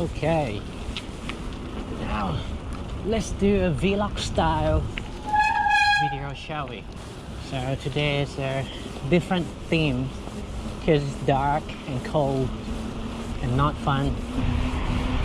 Okay, now let's do a vlog style video, shall we? So today is a different theme because it's dark and cold and not fun.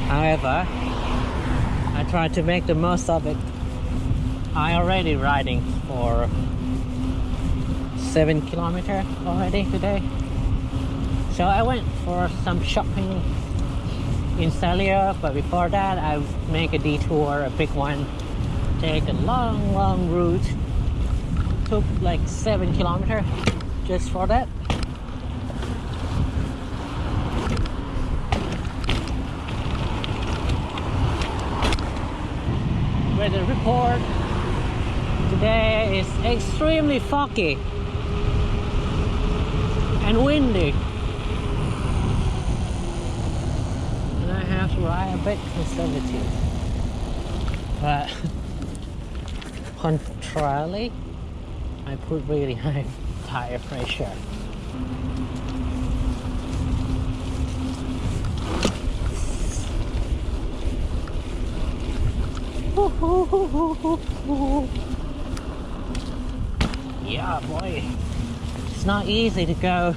However, I try to make the most of it. I already riding for 7 kilometers already today. So I went for some shopping in Celia, but before that I make a detour, a big one, take a long route. Took like 7 kilometers just for that. Weather report today is extremely foggy and windy. Ride a bit conservative, but contrarily, I put really high tire pressure. Yeah, boy, it's not easy to go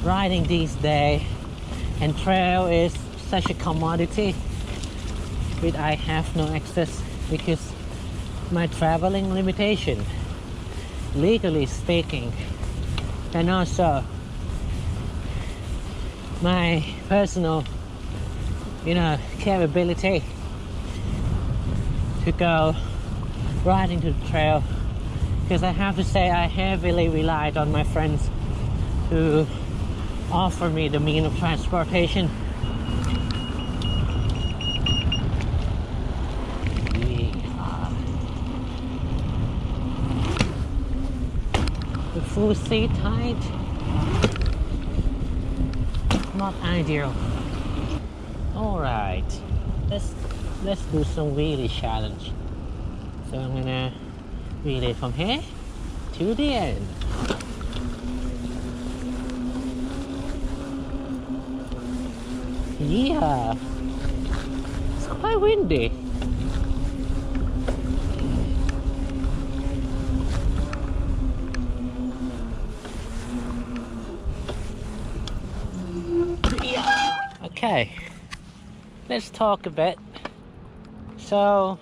riding these days, and trail is such a commodity which I have no access because my traveling limitation, legally speaking, and also my personal capability to go riding to the trail, because I have to say I heavily relied on my friends who offer me the means of transportation. Full seat height, not ideal. All right, let's do some wheelie challenge. So I'm gonna wheelie from here to the end. Yeah, it's quite windy. Okay, let's talk a bit. So,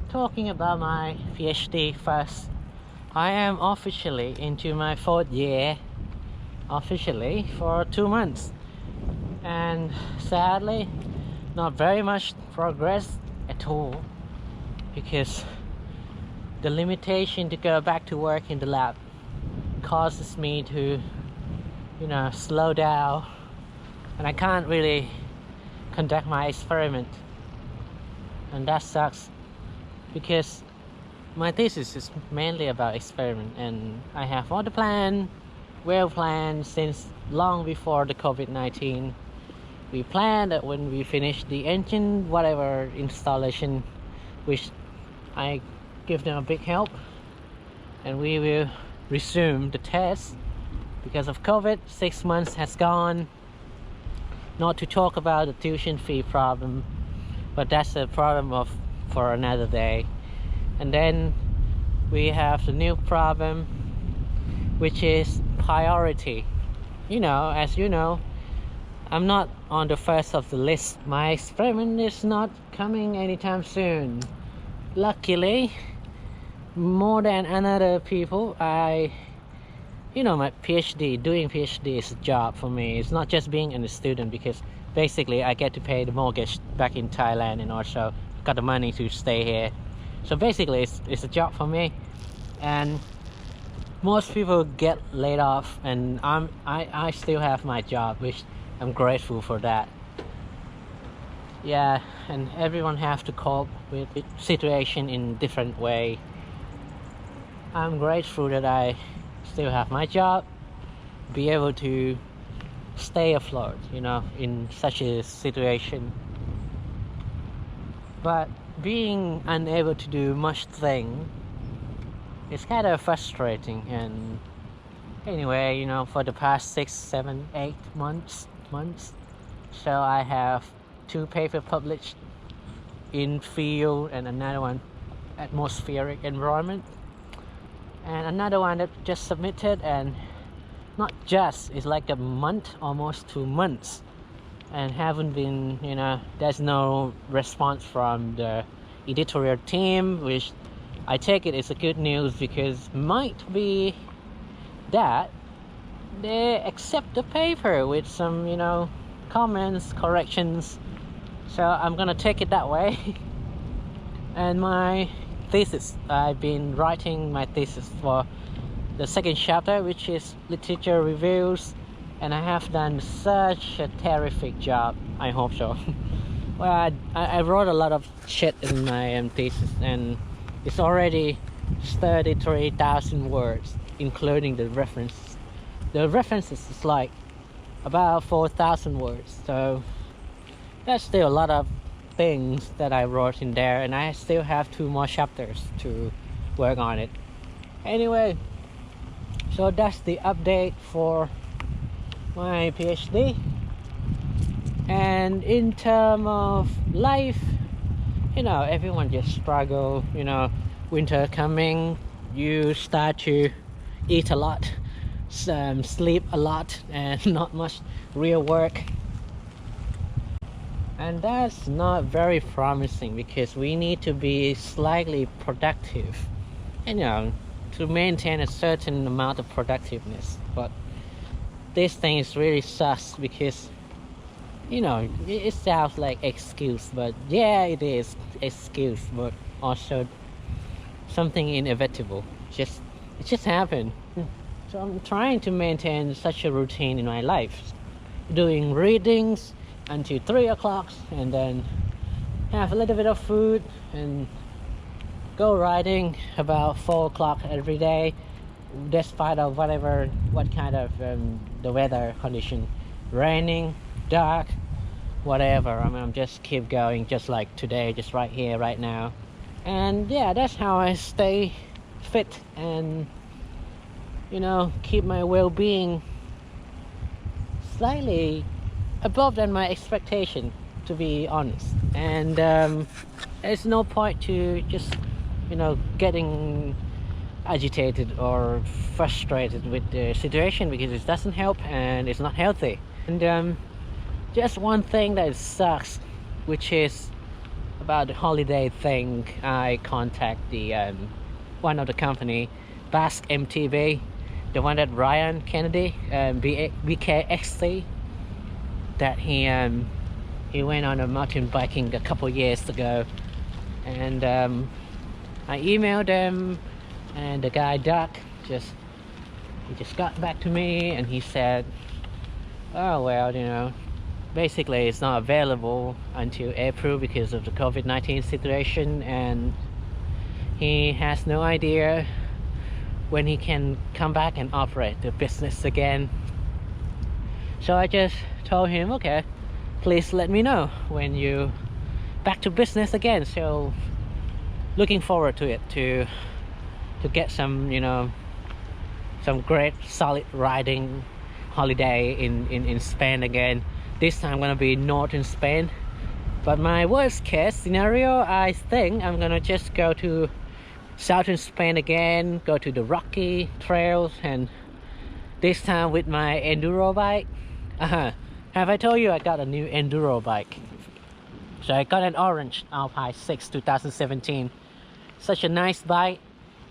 talking about my PhD first, I am officially into my 4th year, officially for 2 months, and sadly, not very much progress at all, because the limitation to go back to work in the lab causes me to, slow down. And I can't really conduct my experiment, and that sucks because my thesis is mainly about experiment, and I have all the plan, well planned since long before the COVID-19. We planned that when we finish the engine, whatever installation, which I give them a big help, and we will resume the test. Because of COVID, 6 months has gone. Not to talk about the tuition fee problem, but that's a problem for another day. And then we have the new problem, which is priority. As you know, I'm not on the first of the list. My experiment is not coming anytime soon. Luckily, more than another people, my PhD, doing PhD is a job for me. It's not just being a student, because basically I get to pay the mortgage back in Thailand, and also got the money to stay here. So basically it's a job for me, and most people get laid off, and I still have my job, which I'm grateful for that. Yeah, and everyone have to cope with the situation in different way. I'm grateful that I still have my job, be able to stay afloat, in such a situation. But being unable to do much thing is kind of frustrating. And anyway, for the past 6, 7, 8 months, So I have 2 papers published in field and another one atmospheric environment, and another one that just submitted, and not just, it's like a month, almost 2 months, and haven't been, there's no response from the editorial team, which I take it is a good news, because might be that they accept the paper with some comments, corrections. So I'm gonna take it that way. And my thesis, I've been writing my thesis for the 2nd chapter, which is literature reviews, and I have done such a terrific job. I hope so. Well, I wrote a lot of shit in my thesis, and it's already 33,000 words, including the references. The references is like about 4,000 words, so that's still a lot of things that I wrote in there, and I still have 2 more chapters to work on it. Anyway, so that's the update for my PhD. And in terms of life, everyone just struggle. Winter coming, you start to eat a lot, sleep a lot, and not much real work. And that's not very promising, because we need to be slightly productive, to maintain a certain amount of productiveness. But this thing is really sus, because it sounds like excuse, but yeah, it is excuse, but also something inevitable. It just happened. So I'm trying to maintain such a routine in my life, doing readings until 3 o'clock, and then have a little bit of food and go riding about 4 o'clock every day, despite of what kind of the weather condition, raining, dark, whatever. I'm just keep going, just like today, just right here, right now. And yeah, that's how I stay fit and keep my well-being slightly above than my expectation, to be honest. And there's no point to just getting agitated or frustrated with the situation, because it doesn't help and it's not healthy. And just one thing that sucks, which is about the holiday thing. I contact the one of the company, Basque MTB, the one that Ryan Kennedy, BKXC, that he went on a mountain biking a couple years ago, and I emailed them, and the guy Doc he just got back to me, and he said, oh well, basically it's not available until April because of the COVID-19 situation, and he has no idea when he can come back and operate the business again. So I just told him, okay, please let me know when you back to business again. So looking forward to it, to get some some great solid riding holiday in Spain again. This time I'm gonna be northern Spain, but my worst case scenario, I think I'm gonna just go to southern Spain again, go to the rocky trails, and this time with my enduro bike. Have I told you I got a new enduro bike? So I got an orange Alpine 6 2017. Such a nice bike,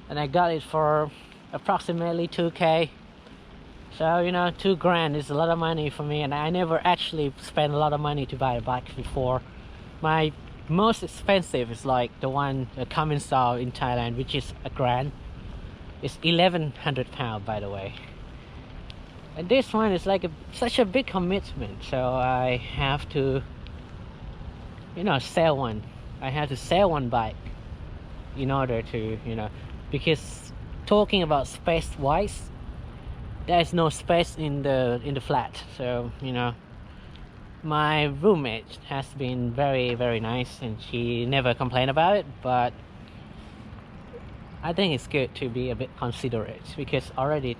and I got it for approximately 2k. So 2 grand is a lot of money for me, and I never actually spent a lot of money to buy a bike before. My most expensive is like the one, the common style in Thailand, which is a grand. It's 1,100 pounds, by the way. And this one is like such a big commitment, so I have to sell one. I have to sell one bike in order to because talking about space wise, there's no space in the flat. So my roommate has been very, very nice, and she never complained about it, but I think it's good to be a bit considerate, because already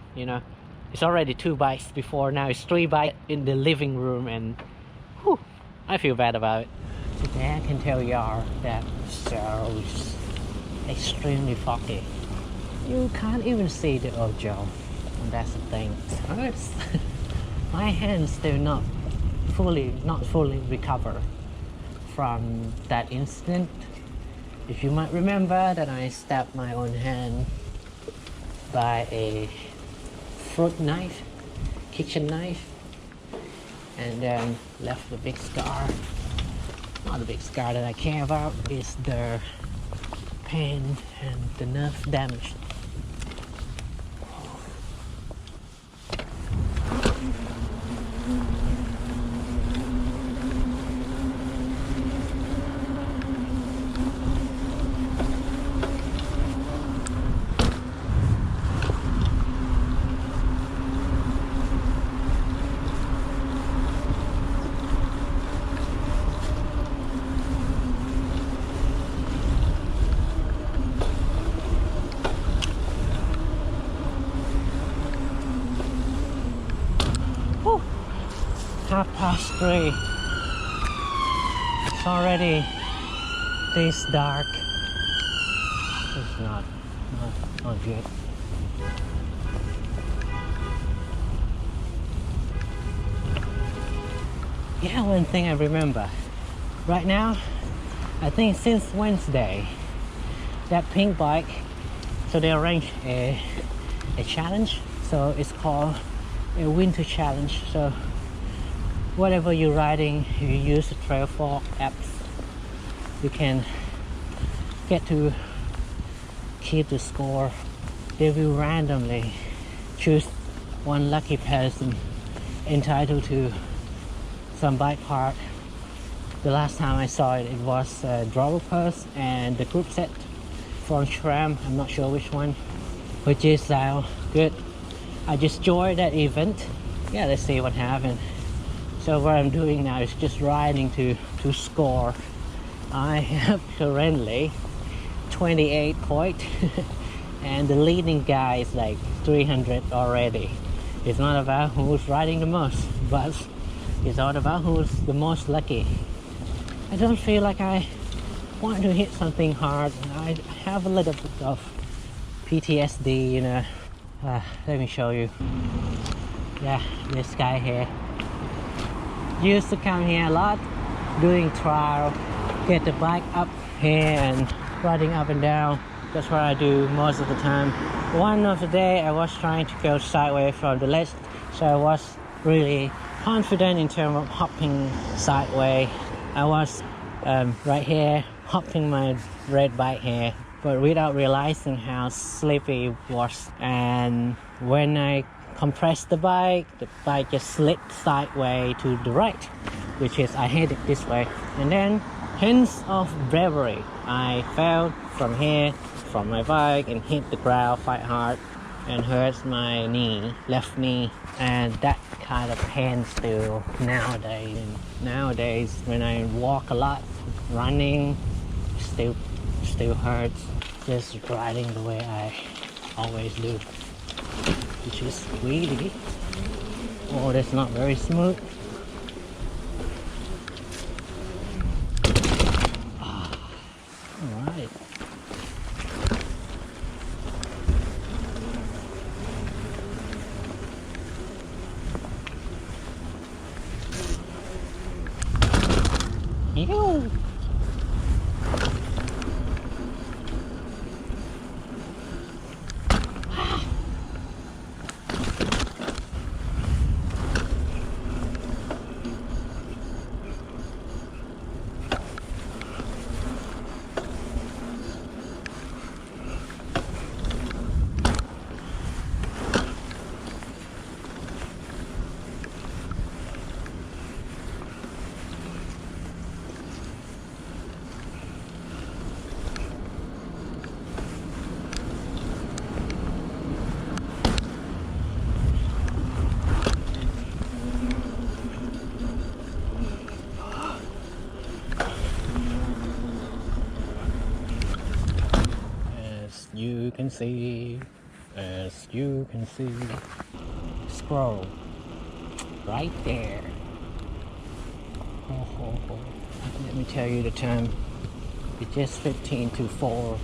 it's already 2 bikes before, now it's 3 bikes in the living room, and I feel bad about it. Today I can tell y'all that so extremely foggy. You can't even see the ozone, and that's the thing. My hands still not fully recover from that incident. If you might remember that I stabbed my own hand by a fruit knife, kitchen knife, and then left a big scar. Not a big scar that I care about, is the pain and the nerve damage. Whew. 3:30. It's already this dark. It's not good. Yeah, one thing I remember. Right now, I think since Wednesday, that pink bike, so they arranged a challenge. So it's called a winter challenge. So whatever you're riding, you use the trail fork apps, you can get to keep the score. They will randomly choose one lucky person entitled to some bike part. The last time I saw it, it was Driver Purse and the group set from SRAM. I'm not sure which one, which is good. I just joined that event. Yeah, let's see what happens. So what I'm doing now is just riding to score. I have currently 28 points and the leading guy is like 300 already. It's not about who's riding the most, but it's all about who's the most lucky. I don't feel like I want to hit something hard. I have a little bit of PTSD, you know. Let me show you. Yeah, this guy here used to come here a lot doing trial, get the bike up here and riding up and down. That's what I do most of the time. One of the day I was trying to go sideways from the ledge, so I was really confident in terms of hopping sideways. I was right here hopping my red bike here, but without realizing how sleepy it was. And when I compressed the bike just slid sideways to the right, which is I headed this way. And then, hints of bravery, I fell from here, from my bike, and hit the ground quite hard and hurts my knee, left knee, and that kind of pain still nowadays. And nowadays, when I walk a lot, running, still hurts. Just riding the way I always do, which is really, oh, that's not very smooth. All right. Ew. As you can see, scroll right there. Let me tell you the time. It's just 15 to 4.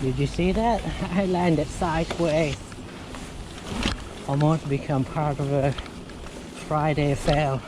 Did you see that? I landed sideways. Almost become part of a Friday fail.